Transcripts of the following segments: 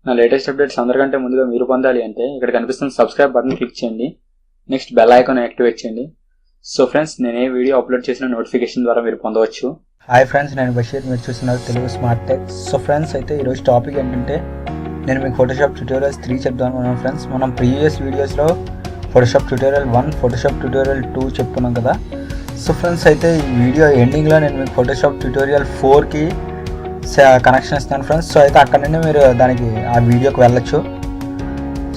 నా latest updates అందరికంటే ముందుగా మీరు పొందాలి అంటే ఇక్కడ కనిపిస్తున్న సబ్స్క్రైబ్ బటన్ క్లిక్ చేయండి. నెక్స్ట్ బెల్ ఐకాన్ యాక్టివేట్ చేయండి. సో ఫ్రెండ్స్, నేను ఏ వీడియో అప్లోడ్ చేసిన నోటిఫికేషన్ ద్వారా మీరు పొందవచ్చు. హాయ్ ఫ్రెండ్స్, నేను బషీర్. మీరు చూస్తున్నారు Telugu smart tech. So friends, అయితే ఈరోజు టాపిక్ ఏంటంటే నేను మీకు ఫోటోషాప్ ట్యూటోరియల్స్ 3 చెప్తాను అనుకున్నాను ఫ్రెండ్స్. మనం ప్రీవియస్ వీడియోస్లో ఫోటోషాప్ ట్యూటోరియల్ 1, ఫోటోషాప్ ట్యూటోరియల్ 2 చెప్పుకున్నాం కదా. సో ఫ్రెండ్స్, అయితే ఈ వీడియో ఎండింగ్లో నేను మీకు ఫోటోషాప్ ట్యూటోరియల్ 4కి కనెక్షన్ ఇస్తాను ఫ్రెండ్స్. సో అయితే అక్కడ నుండి మీరు దానికి ఆ వీడియోకి వెళ్ళచ్చు.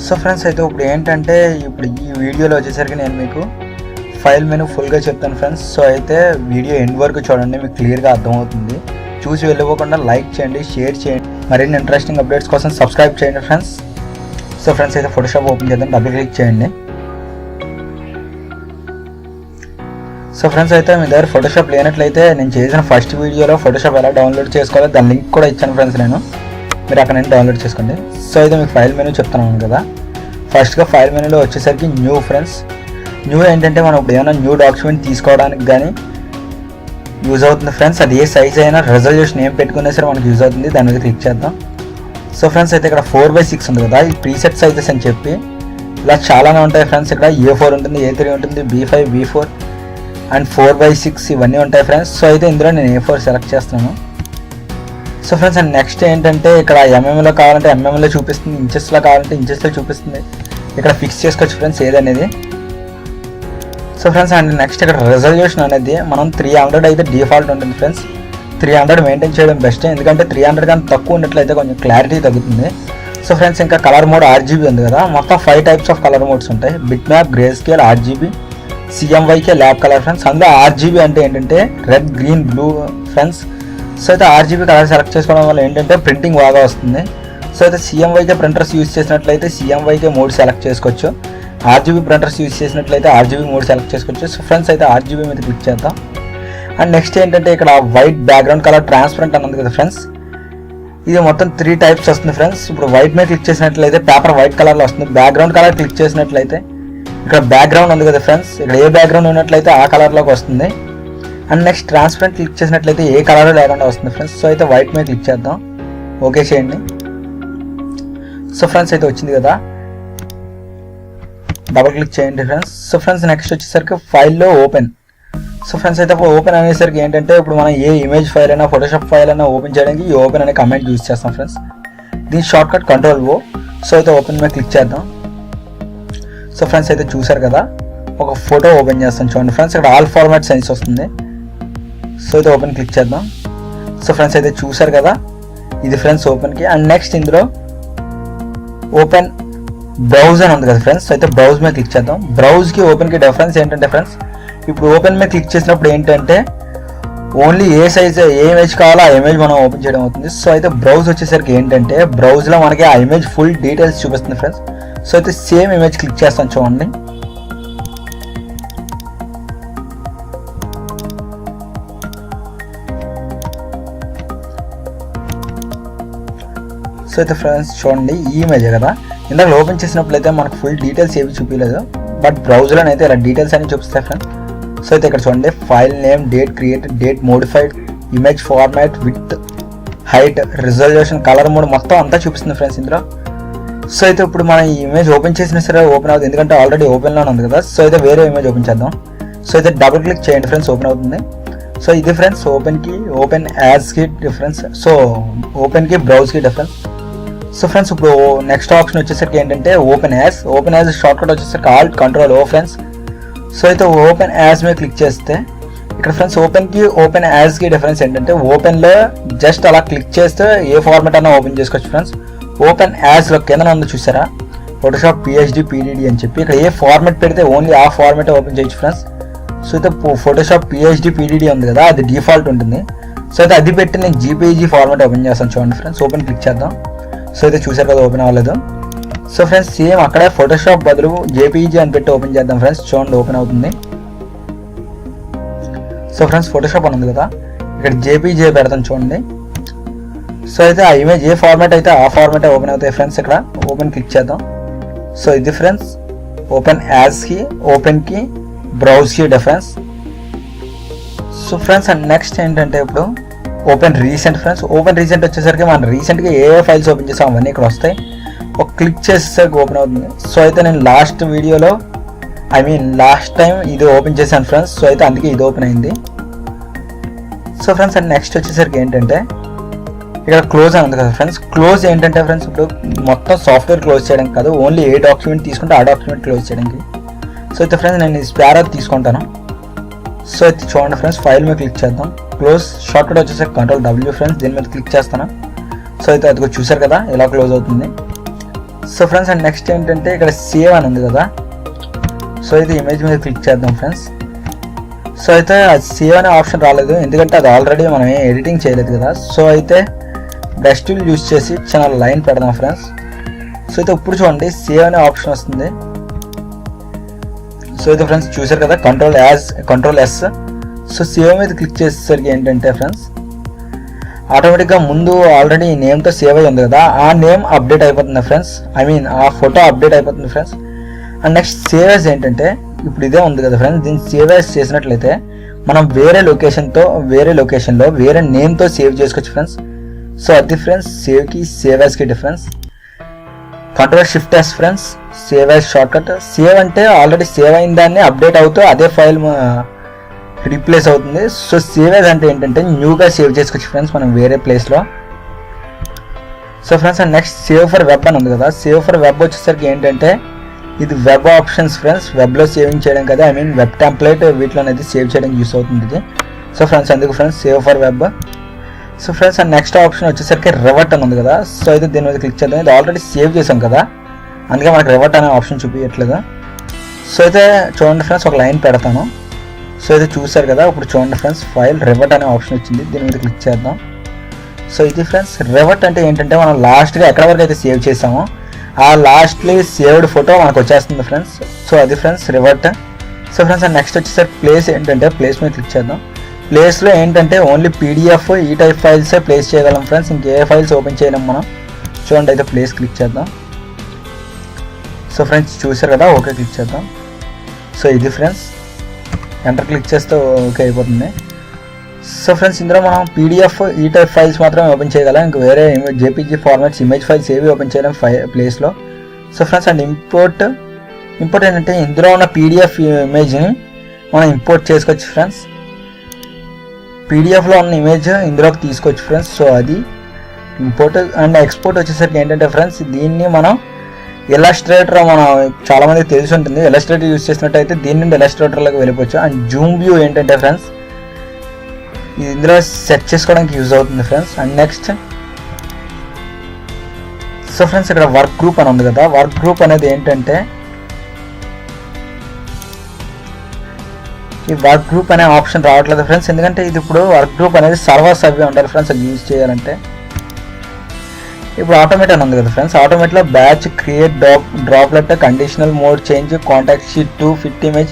సో ఫ్రెండ్స్, అయితే ఇప్పుడు ఏంటంటే ఇప్పుడు ఈ వీడియోలో వచ్చేసరికి నేను మీకు ఫైల్ మెనూ ఫుల్గా చెప్తాను ఫ్రెండ్స్. సో అయితే వీడియో ఎండ్ వరకు చూడండి, మీకు క్లియర్గా అర్థమవుతుంది. చూసి వెళ్ళిపోకుండా లైక్ చేయండి, షేర్ చేయండి. మరిన్ని ఇంట్రెస్టింగ్ అప్డేట్స్ కోసం సబ్స్క్రైబ్ చేయండి ఫ్రెండ్స్. సో ఫ్రెండ్స్, అయితే ఫోటోషాప్ ఓపెన్ చేద్దాం, డబుల్ క్లిక్ చేయండి. సో ఫ్రెండ్స్, అయితే మీ దగ్గర ఫోటోషాప్ లేనట్లయితే నేను చేసిన ఫస్ట్ వీడియోలో ఫోటోషాప్ ఎలా డౌన్లోడ్ చేసుకోవాలో దాని లింక్ కూడా ఇచ్చాను ఫ్రెండ్స్. మీరు అక్కడ నుండి డౌన్లోడ్ చేసుకోండి. సో అయితే మీకు ఫైల్ మెనూ చెప్తున్నాను కదా. ఫస్ట్గా ఫైల్ మెనూలో వచ్చేసరికి న్యూ ఫ్రెండ్స్. న్యూ ఏంటంటే మనం ఇప్పుడు ఏమైనా న్యూ డాక్యుమెంట్ తీసుకోవడానికి కానీ యూజ్ అవుతుంది ఫ్రెండ్స్. అది ఏ సైజ్ అయినా రెజల్యూషన్ ఏం పెట్టుకున్నా సరే మనకి యూజ్ అవుతుంది. దాని మీద క్లిక్ చేద్దాం. సో ఫ్రెండ్స్, అయితే ఇక్కడ 4/6 ఉంది కదా, ఈ ప్రీసెట్ సైజెస్ అని చెప్పి ఇలా చాలానే ఉంటాయి ఫ్రెండ్స్. ఇక్కడ A4 ఉంటుంది, A3 ఉంటుంది, B5, B4 అండ్ 4/6 ఇవన్నీ ఉంటాయి ఫ్రెండ్స్. సో అయితే ఇందులో నేను A4 సెలెక్ట్ చేస్తాను. సో ఫ్రెండ్స్, అండ్ నెక్స్ట్ ఏంటంటే ఇక్కడ ఎంఎంలో కావాలంటే ఎంఎంలో చూపిస్తుంది, ఇంచెస్లో కావాలంటే ఇంచెస్లో చూపిస్తుంది. ఇక్కడ ఫిక్స్ చేసుకోవచ్చు ఫ్రెండ్స్ ఏదనేది. సో ఫ్రెండ్స్, అండ్ నెక్స్ట్ ఇక్కడ రెజల్యూషన్ అనేది మనం 300 అయితే డిఫాల్ట్ ఉంటుంది ఫ్రెండ్స్. 300 మెయింటైన్ చేయడం బెస్ట్, ఎందుకంటే 300 కానీ తక్కువ ఉన్నట్లయితే కొంచెం క్లారిటీ తగ్గుతుంది. సో ఫ్రెండ్స్, ఇంకా కలర్ మోడ్ RGB ఉంది కదా, మొత్తం 5 టైప్స్ ఆఫ్ కలర్ మోడ్స్ ఉంటాయి. Bit map, grey scale, RGB, CMYK, lab colour friends. అందులో RGB అంటే ఏంటంటే red, green, blue friends. So అయితే RGB కలర్ సెలెక్ట్ చేసుకోవడం వల్ల ఏంటంటే ప్రింటింగ్ బాగా వస్తుంది. సో అయితే CMYK ప్రింటర్స్ యూజ్ చేసినట్లయితే CMYK మోడ్ సెలెక్ట్ చేసుకోవచ్చు. RGB ప్రింటర్స్ యూజ్ చేసినట్లయితే RGB మోడ్ సెలెక్ట్ చేసుకోవచ్చు. సో ఫ్రెండ్స్, అయితే RGB మీద క్లిక్ చేద్దాం. అండ్ నెక్స్ట్ ఏంటంటే ఇక్కడ వైట్ బ్యాక్గ్రౌండ్ కలర్ ట్రాన్స్పరెంట్ అన్నది కదా ఫ్రెండ్స్. ఇది మొత్తం 3 టైప్స్ వస్తుంది ఫ్రెండ్స్. ఇప్పుడు వైట్ మీద క్లిక్ చేసినట్లయితే పేపర్ వైట్ కలర్లో వస్తుంది. బ్యాక్గ్రౌండ్ కలర్ క్లిక్ చేసినట్లయితే ఇక్కడ బ్యాక్గ్రౌండ్ ఉంది కదా ఫ్రెండ్స్, ఇక్కడ ఏ బ్యాక్గ్రౌండ్ ఉన్నట్లయితే ఆ కలర్లోకి వస్తుంది. అండ్ నెక్స్ట్ ట్రాన్స్పరెంట్ క్లిక్ చేసినట్లయితే ఏ కలర్ లేకుండా వస్తుంది ఫ్రెండ్స్. సో అయితే వైట్ మీద క్లిక్ చేద్దాం, ఓకే చేయండి. సో ఫ్రెండ్స్, అయితే వచ్చింది కదా, డబుల్ క్లిక్ చేయండి ఫ్రెండ్స్. సో ఫ్రెండ్స్, నెక్స్ట్ వచ్చేసరికి ఫైల్లో ఓపెన్. సో ఫ్రెండ్స్, అయితే ఓపెన్ అనేసరికి ఏంటంటే ఇప్పుడు మనం ఏ ఇమేజ్ ఫైల్ అయినా ఫోటోషాప్ ఫైల్ అయినా ఓపెన్ చేయడానికి ఈ ఓపెన్ అనే కమెంట్ యూజ్ చేస్తాం ఫ్రెండ్స్. దీని షార్ట్ కట్ Ctrl+O. సో అయితే ఓపెన్ మీద క్లిక్ చేద్దాం. సో ఫ్రెండ్స్, అయితే చూసారు కదా, ఒక ఫోటో ఓపెన్ చేస్తాను చూడండి ఫ్రెండ్స్. ఇక్కడ ఆల్ ఫార్మాట్ సైన్స్ వస్తుంది. సో అయితే ఓపెన్ క్లిక్ చేద్దాం. సో ఫ్రెండ్స్, అయితే చూసారు కదా, ఇది ఫ్రెండ్స్ ఓపెన్కి. అండ్ నెక్స్ట్ ఇందులో ఓపెన్ బ్రౌజ్ అని ఉంది కదా ఫ్రెండ్స్. అయితే బ్రౌజ్ మీద క్లిక్ చేద్దాం. బ్రౌజ్కి ఓపెన్కి డిఫరెన్స్ ఏంటంటే ఫ్రెండ్స్, ఇప్పుడు ఓపెన్ మీద క్లిక్ చేసినప్పుడు ఏంటంటే ఓన్లీ ఏ సైజ్ ఏ ఇమేజ్ కావాలో ఆ ఇమేజ్ మనం ఓపెన్ చేయడం అవుతుంది. సో అయితే బ్రౌజ్ వచ్చేసరికి ఏంటంటే బ్రౌజ్లో మనకి ఆ ఇమేజ్ ఫుల్ డీటెయిల్స్ చూపిస్తుంది ఫ్రెండ్స్. సో అయితే సేమ్ ఇమేజ్ క్లిక్ చేస్తాను చూడండి. సో అయితే ఫ్రెండ్స్ చూడండి, ఈ ఇమేజే కదా, ఇందాక ఓపెన్ చేసినప్పుడైతే మనకు ఫుల్ డీటెయిల్స్ ఏవి చూపించలేదు, బట్ బ్రౌజర్లో అయితే ఇలా డీటెయిల్స్ అన్ని చూపిస్తాయి ఫ్రెండ్స్. సో అయితే ఇక్కడ చూడండి, file name, date created, date modified, image format, with, height, resolution, colour mode మొత్తం అంతా చూపిస్తుంది ఫ్రెండ్స్ ఇందులో. సో అయితే ఇప్పుడు మనం ఈ ఇమేజ్ ఓపెన్ చేసినా సరే ఓపెన్ అవుతుంది, ఎందుకంటే ఆల్రెడీ ఓపెన్లోనే ఉంది కదా. సో అయితే వేరే ఇమేజ్ ఓపెన్ చేద్దాం. సో అయితే డబుల్ క్లిక్ చేయండి ఫ్రెండ్స్, ఓపెన్ అవుతుంది. సో ఇది ఫ్రెండ్స్ ఓపెన్కి, ఓపెన్ యాజ్కి డిఫరెన్స్. సో ఓపెన్కి బ్రౌజ్కి డిఫరెన్స్. సో ఫ్రెండ్స్, ఇప్పుడు నెక్స్ట్ ఆప్షన్ వచ్చేసరికి ఏంటంటే ఓపెన్ యాజ్ షార్ట్ కట్ వచ్చేసరికి ఆల్ట్ Ctrl+O ఫ్రెండ్స్. సో అయితే ఓపెన్ యాజ్ మీద క్లిక్ చేస్తే ఇక్కడ ఫ్రెండ్స్ ఓపెన్కి ఓపెన్ యాజ్కి డిఫరెన్స్ ఏంటంటే ఓపెన్లో జస్ట్ అలా క్లిక్ చేస్తే ఏ ఫార్మాట్ అన్నా ఓపెన్ చేసుకోవచ్చు ఫ్రెండ్స్. ఓపెన్ యాజ్లో కింద ఉంది చూసారా, ఫోటోషాప్ PHD PDD అని చెప్పి, ఇక్కడ ఏ ఫార్మాట్ పెడితే ఓన్లీ ఆ ఫార్మాట్ ఓపెన్ చేయొచ్చు ఫ్రెండ్స్. సో అయితే ఫోటోషాప్ PHD PDD ఉంది కదా, అది డిఫాల్ట్ ఉంటుంది. సో అయితే అది పెట్టి నేను JPEG ఫార్మాట్ ఓపెన్ చేస్తాను చూడండి ఫ్రెండ్స్. ఓపెన్ క్లిక్ చేద్దాం. సో అయితే చూసారు కదా, ఓపెన్ అవ్వలేదు. సో ఫ్రెండ్స్, సేమ్ అక్కడే ఫోటోషాప్ బదులు JPEG అని పెట్టి ఓపెన్ చేద్దాం ఫ్రెండ్స్. చూడండి, ఓపెన్ అవుతుంది. సో ఫ్రెండ్స్, ఫోటోషాప్ అని ఉంది కదా, ఇక్కడ JPEG పెడతాను చూడండి. సో అయితే ఆ ఇమేజ్ ఏ ఫార్మాట్ అయితే ఆ ఫార్మాటే ఓపెన్ అవుతాయి ఫ్రెండ్స్. ఇక్కడ ఓపెన్ క్లిక్ చేద్దాం. సో ఇది ఫ్రెండ్స్ ఓపెన్ యాజ్కి, ఓపెన్కి, బ్రౌజ్కి difference. So friends, and next ఏంటంటే ఇప్పుడు open recent friends. Open recent వచ్చేసరికి మనం రీసెంట్గా ఏ ఫైల్స్ ఓపెన్ చేసాం అవన్నీ ఇక్కడ వస్తాయి. ఒక క్లిక్ చేసేసరికి ఓపెన్ అవుతుంది. సో అయితే నేను లాస్ట్ వీడియోలో లాస్ట్ టైం ఇది ఓపెన్ చేశాను ఫ్రెండ్స్. సో అయితే అందుకే ఇది ఓపెన్ అయింది. సో ఫ్రెండ్స్ అండ్ నెక్స్ట్ వచ్చేసరికి ఏంటంటే ఇక్కడ క్లోజ్ అని ఉంది కదా ఫ్రెండ్స్. క్లోజ్ ఏంటంటే ఫ్రెండ్స్ ఇప్పుడు మొత్తం సాఫ్ట్వేర్ క్లోజ్ చేయడానికి కాదు, ఓన్లీ ఏ డాక్యుమెంట్ తీసుకుంటే ఆ డాక్యుమెంట్ క్లోజ్ చేయడానికి. సో అయితే ఫ్రెండ్స్ నేను స్పేర్ అది తీసుకుంటాను. సో అయితే చూడండి ఫ్రెండ్స్, ఫైల్ మీద క్లిక్ చేద్దాం. క్లోజ్ షార్ట్ కట్ వచ్చేసరికి Ctrl+W ఫ్రెండ్స్. దీని మీద క్లిక్ చేస్తాను. సో అయితే అది చూసారు కదా ఇలా క్లోజ్ అవుతుంది. సో ఫ్రెండ్స్ అండ్ నెక్స్ట్ ఏంటంటే ఇక్కడ సేవ్ అని ఉంది కదా. సో అయితే ఇమేజ్ మీద క్లిక్ చేద్దాం ఫ్రెండ్స్. సో అయితే అది సేవ్ అనే ఆప్షన్ రాలేదు, ఎందుకంటే అది ఆల్రెడీ మనం ఏం ఎడిటింగ్ చేయలేదు కదా. సో అయితే బ్రష్ టూల్ యూజ్ చేసి చిన్న లైన్ పెడదాం ఫ్రెండ్స్. సో అయితే ఇప్పుడు చూడండి సేవ్ అనే ఆప్షన్ వస్తుంది. సో అయితే ఫ్రెండ్స్ చూసారు కదా Ctrl+S. సో సేవ్ మీద క్లిక్ చేసేసరికి ఏంటంటే ఫ్రెండ్స్ ఆటోమేటిక్గా ముందు ఆల్రెడీ నేమ్తో సేవ్ అయ్యి ఉంది కదా, ఆ నేమ్ అప్డేట్ అయిపోతుంది ఫ్రెండ్స్. ఆ ఫోటో అప్డేట్ అయిపోతుంది friends. And next save as ఏంటంటే ఇప్పుడు ఇదే ఉంది కదా ఫ్రెండ్స్, దీన్ని సేవ్ యాజ్ చేసినట్లయితే మనం వేరే లొకేషన్లో వేరే నేమ్తో సేవ్ చేసుకోవచ్చు ఫ్రెండ్స్. సో అది ఫ్రెండ్స్ సేవ్ యాజ్కి difference. Ctrl+Shift+S friends, save as shortcut. Save అంటే ఆల్రెడీ సేవ్ అయిన దాన్ని అప్డేట్ అవుతూ అదే ఫైల్ రీప్లేస్ అవుతుంది. సో సేవ్ యాజ్ అంటే ఏంటంటే న్యూగా సేవ్ చేసుకోవచ్చు ఫ్రెండ్స్ మనం వేరే ప్లేస్లో. So friends and next save for web అని ఉంది కదా. సేవ్ ఫర్ వెబ్ వచ్చేసరికి ఏంటంటే ఇది వెబ్ ఆప్షన్స్ ఫ్రెండ్స్, వెబ్లో సేవింగ్ చేయడం కదా, వెబ్ టెంప్లెట్ వీటిలో అనేది సేవ్ చేయడానికి యూస్ అవుతుంది ఇది. సో ఫ్రెండ్స్ అందుకు friends save for web. So friends and next option వచ్చేసరికి రివర్ట్ అని ఉంది కదా. సో అయితే దీని మీద క్లిక్ చేద్దాం. ఇది ఆల్రెడీ సేవ్ చేసాం కదా, అందుకే మనకి రివర్ట్ అనే ఆప్షన్ చూపించట్లేదు. సో అయితే చూడండి ఫ్రెండ్స్ ఒక లైన్ పెడతాను. సో అయితే చూసారు కదా, ఇప్పుడు చూడండి ఫ్రెండ్స్ ఫైల్ రివర్ట్ అనే ఆప్షన్ వచ్చింది, దీని మీద క్లిక్ చేద్దాం. సో ఇది ఫ్రెండ్స్ రివర్ట్ అంటే ఏంటంటే మనం లాస్ట్గా ఎక్కడ వరకు అయితే సేవ్ చేసామో ఆ లాస్ట్లీ సేవ్డ్ ఫోటో మనకు వచ్చేస్తుంది ఫ్రెండ్స్. సో అది friends revert. So friends and next వచ్చేసరికి ప్లేస్ ఏంటంటే ప్లేస్ మీద క్లిక్ చేద్దాం. ప్లేస్లో ఏంటంటే ఓన్లీ PDF ఈ టైప్ ఫైల్సే ప్లేస్ చేయగలం ఫ్రెండ్స్, ఇంకే ఫైల్స్ ఓపెన్ చేయలేం మనం. చూడండి అయితే ప్లేస్ క్లిక్ చేద్దాం. సో ఫ్రెండ్స్ చూసారు కదా, ఓకే క్లిక్ చేద్దాం. సో ఇది ఫ్రెండ్స్ ఎంటర్ క్లిక్ చేస్తే ఓకే అయిపోతుంది. సో ఫ్రెండ్స్ ఇందులో మనం PDF ఈ టైప్ ఫైల్స్ మాత్రమే ఓపెన్ చేయగలం, ఇంక వేరే JPG ఫార్మాట్స్ ఇమేజ్ ఫైల్స్ ఏవి ఓపెన్ చేయలేం ప్లేస్లో. సో ఫ్రెండ్స్ అండ్ ఇంపోర్ట్ ఏంటంటే ఇందులో ఉన్న PDF ఇమేజ్ని మనం ఇంపోర్ట్ చేసుకోవచ్చు ఫ్రెండ్స్. PDFలో ఉన్న ఇమేజ్ ఇందులోకి తీసుకోవచ్చు ఫ్రెండ్స్. సో అది ఇంపోర్ట్. అండ్ ఎక్స్పోర్ట్ వచ్చేసరికి ఏంటంటే ఫ్రెండ్స్ దీన్ని మనం ఇలస్ట్రేటర్ మనం చాలామందికి తెలిసి ఉంటుంది, ఇలస్ట్రేటర్ యూజ్ చేసినట్టయితే దీని నుండి ఇలస్ట్రేటర్లోకి వెళ్ళిపోవచ్చు. అండ్ జూమ్ వ్యూ ఏంటంటే ఫ్రెండ్స్ ఇది ఇందులో సెట్ చేసుకోవడానికి యూజ్ అవుతుంది friends. And next so friends ఇక్కడ వర్క్ గ్రూప్ అని ఉంది కదా. వర్క్ గ్రూప్ అనేది ఏంటంటే ఈ వర్క్ గ్రూప్ అనే ఆప్షన్ రావట్లేదు ఫ్రెండ్స్, ఎందుకంటే ఇది ఇప్పుడు వర్క్ గ్రూప్ అనేది సర్వర్స్ అవి ఉండాలి ఫ్రెండ్స్, అది యూజ్ చేయాలంటే. ఇప్పుడు ఆటోమేట్ అని ఉంది కదా ఫ్రెండ్స్, ఆటోమేట్లో batch create droplet conditional mode change contact sheet to fit image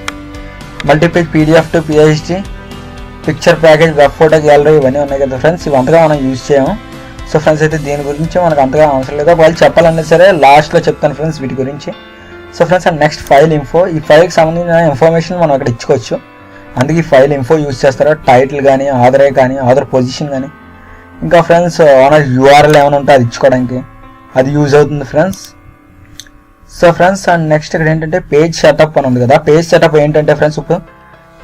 multipage PDF to PHP picture package web photo gallery ఇవన్నీ ఉన్నాయి కదా ఫ్రెండ్స్, ఇవి అంతగా మనం యూజ్ చేయము. సో ఫ్రెండ్స్ అయితే దీని గురించి మనకు అంతగా అవసరం లేదు, వాళ్ళు చెప్పాలన్నా సరే లాస్ట్లో చెప్తాను ఫ్రెండ్స్ వీటి గురించి. So friends and next file info. ఈ ఫైల్కి సంబంధించిన ఇన్ఫర్మేషన్ మనం అక్కడ ఇచ్చుకోవచ్చు, అందుకే ఈ ఫైల్ ఇన్ఫో యూజ్ చేస్తారు. టైటిల్ కానీ ఆధార్ పొజిషన్ కానీ ఇంకా ఫ్రెండ్స్ ఓనర్ URL ఏమైనా ఉంటే అది ఇచ్చుకోవడానికి అది యూజ్ అవుతుంది friends. So friends and next ఇక్కడ ఏంటంటే పేజ్ సెటప్ అని ఉంది కదా. పేజ్ సెటప్ ఏంటంటే ఫ్రెండ్స్ ఇప్పుడు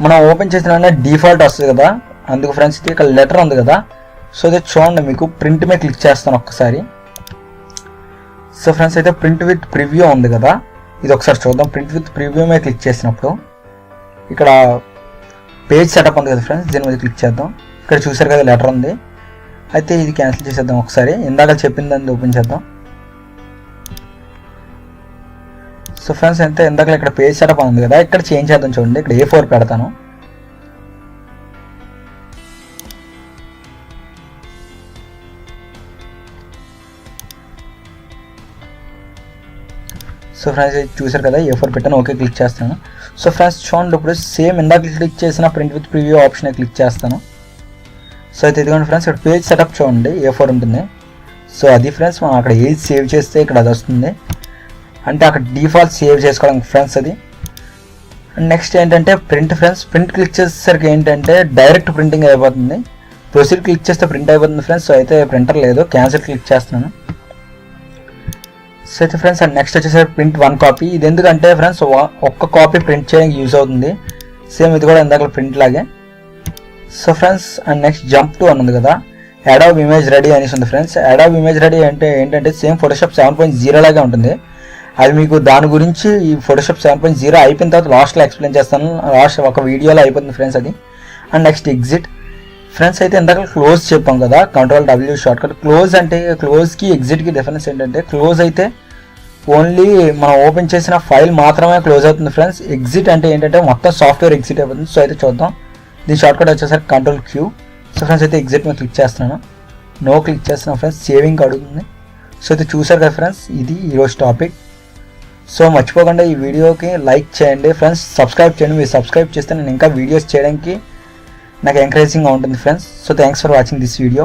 మనం ఓపెన్ చేసిన డిఫాల్ట్ వస్తుంది కదా, అందుకు ఫ్రెండ్స్ ఇక్కడ లెటర్ ఉంది కదా. సో ఇది చూడండి, మీకు ప్రింట్ మీద క్లిక్ చేస్తాను ఒక్కసారి. సో ఫ్రెండ్స్ అయితే ప్రింట్ విత్ ప్రివ్యూ ఉంది కదా, ఇది ఒకసారి చూద్దాం. ప్రింట్ విత్ ప్రివ్యూ మీద క్లిక్ చేసినప్పుడు ఇక్కడ పేజ్ సెటప్ ఉంది కదా ఫ్రెండ్స్, దీని మీద క్లిక్ చేద్దాం. ఇక్కడ చూసారు కదా లెటర్ ఉంది, అయితే ఇది క్యాన్సిల్ చేసేద్దాం. ఒకసారి ఇందాక చెప్పిందని ఓపెన్ చేద్దాం. సో ఫ్రెండ్స్ అయితే ఇందాక ఇక్కడ పేజ్ సెటప్ ఉంది కదా, ఇక్కడ చేంజ్ చేద్దాం. చూడండి ఇక్కడ A4 పెడతాను. సో ఫ్రెండ్స్ చూసారు కదా A4 పెట్టాను, ఓకే క్లిక్ చేస్తాను. సో ఫ్రెండ్స్ చూడండి ఇప్పుడు సేమ్ ఇందాక క్లిక్ చేసిన print with preview option click చేస్తాను. సో అయితే ఇదిగోండి ఫ్రెండ్స్ ఇక్కడ పేజ్ సెటప్ చూడండి A4 ఉంటుంది. సో అది ఫ్రెండ్స్ మనం అక్కడ ఏది సేవ్ చేస్తే ఇక్కడ అది వస్తుంది, అంటే అక్కడ డిఫాల్ట్ సేవ్ చేసుకోవడానికి ఫ్రెండ్స్ అది. నెక్స్ట్ ఏంటంటే ప్రింట్ ఫ్రెండ్స్, ప్రింట్ క్లిక్ చేసేసరికి ఏంటంటే డైరెక్ట్ ప్రింటింగ్ అయిపోతుంది. ప్రొసీడ్ క్లిక్ చేస్తే ప్రింట్ అయిపోతుంది ఫ్రెండ్స్. సో అయితే ప్రింటర్ లేదు, క్యాన్సిల్ క్లిక్ చేస్తున్నాను. సో అయితే ఫ్రెండ్స్ అండ్ నెక్స్ట్ వచ్చేసరికి ప్రింట్ 1 కాపీ. ఇది ఎందుకంటే ఫ్రెండ్స్ ఒక్క కాపీ ప్రింట్ చేయడానికి యూజ్ అవుతుంది. సేమ్ ఇది కూడా ఇందాక ప్రింట్ లాగే. So friends and next jump to అని ఉంది కదా, అడాబ్ ఇమేజ్ రెడీ అనేసి ఉంది ఫ్రెండ్స్. అడాబ్ ఇమేజ్ రెడీ అంటే ఏంటంటే సేమ్ ఫోటోషాప్ 7.0 లాగే ఉంటుంది. అది మీకు దాని గురించి ఈ ఫోటోషాప్ 7.0 అయిపోయిన తర్వాత లాస్ట్లో ఎక్స్ప్లెయిన్ చేస్తాను. లాస్ట్ ఒక వీడియోలో అయిపోతుంది ఫ్రెండ్స్ అది. And next exit friends. అయితే ఇందాక క్లోజ్ చెప్పాం కదా, Ctrl+W షార్ట్ కట్. క్లోజ్ అంటే క్లోజ్కి ఎగ్జిట్కి డిఫరెన్స్ ఏంటంటే క్లోజ్ అయితే ఓన్లీ మనం ఓపెన్ చేసిన ఫైల్ మాత్రమే క్లోజ్ అవుతుంది ఫ్రెండ్స్. ఎగ్జిట్ అంటే ఏంటంటే మొత్తం సాఫ్ట్వేర్ ఎగ్జిట్ అయిపోతుంది. సో అయితే చూద్దాం. దీని షార్ట్ కట్ వచ్చేసరికి Ctrl+Q. సో ఫ్రెండ్స్ అయితే ఎగ్జిట్ మీద క్లిక్ చేస్తున్నాను. నో క్లిక్ చేస్తున్నాను ఫ్రెండ్స్. సేవింగ్ అడుగుతుంది. సో అయితే చూసారు కదా ఫ్రెండ్స్, ఇది ఈరోజు టాపిక్. సో మర్చిపోకుండా ఈ వీడియోకి లైక్ చేయండి ఫ్రెండ్స్, సబ్స్క్రైబ్ చేయండి. మీరు సబ్స్క్రైబ్ చేస్తే నేను ఇంకా వీడియోస్ చేయడానికి నాకు ఎంకరేజింగ్గా ఉంటుంది friends. So thanks for watching this video.